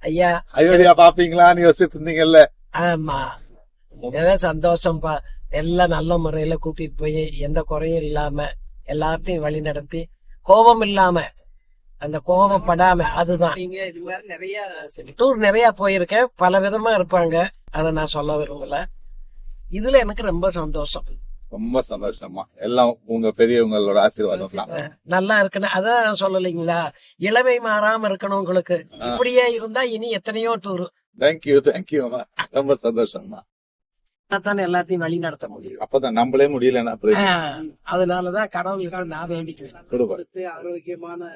ஐயா அயோத்தியா பாப்பீங்களான்னு யோசிச்சுட்டு இருந்தீங்கல்ல? ஆமா, ஏதாவது சந்தோஷம்ப்பா. எல்லாம் நல்ல முறையில கூட்டிட்டு போய் எந்த குறையும் இல்லாம எல்லாத்தையும் வழி நடத்தி கோபம் இல்லாம அந்த கோபப்படாம, அதுதான். நீங்க இது மாதிரி நிறைய டூர் நிறைய போயிருக்கேன், பல விதமா இருப்பாங்க, அதை நான் சொல்ல விரும்பல. இதுல எனக்கு ரொம்ப சந்தோஷம். ரொம்ப சந்தோஷமா. எல்லாம் உங்க பெரியவங்களோட ஆசீர்வாதம் தான். நல்லா இருக்கணும், அதான் சொல்லலைங்களா, இளமை மாறாம இருக்கணும் உங்களுக்கு. இப்படியே இருந்தா இனி எத்தனையோ டூர். தேங்க்யூ தேங்க்யூமா, ரொம்ப சந்தோஷமா. தானே எல்லாத்தையும் வழி நடத்த முடியும். அப்பதான் நம்மளே முடியலன்னா அதனாலதான் கடவுளுக்கு நான் வேண்டிக்கிறேன் ஆரோக்கியமான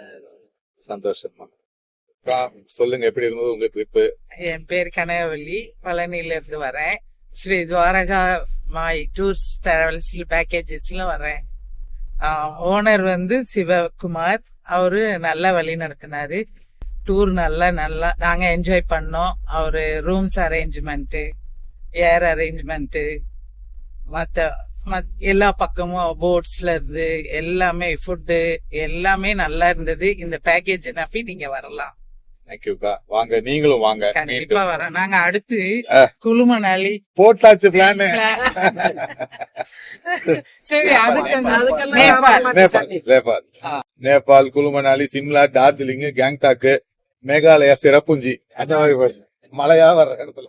சந்தோஷமா. சொல்லுங்க, எப்படி இருந்தது உங்க ட்ரிப்பு? என் பேர் கனகவல்லி, பழனில இருந்து வரேன். ஸ்ரீ துவாரகா மாய் டூர்ஸ் டிராவல்ஸ் பேக்கேஜஸ்ல வரேன். ஓனர் வந்து சிவகுமார், அவரு நல்லா வழி நடத்தினாரு. டூர் நல்லா நாங்க என்ஜாய் பண்ணோம். அவரு ரூம்ஸ் அரேஞ்ச்மெண்ட், ஏர் அரேஞ்ச்மெண்ட், எல்லா பக்கமும் போட்ஸ்ல இருந்து எல்லாமே, ஃபுட்டு எல்லாமே நல்லா இருந்தது. இந்த பேக்கேஜ் நம்பி நீங்க வரலாம். தேங்க்யூக்கா. வாங்க, நீங்களும் வாங்க. கண்டிப்பா வரேன். நாங்க அடுத்து குழுமணாலி போட்டாச்சு பிளான். சரி, நேபாள், குழுமணாலி, சிம்லா, டார்ஜிலிங், கேங்டாக், மேகாலயா, சிரப்புஞ்சி, அந்த மாதிரி மழையா வர்ற இடத்துல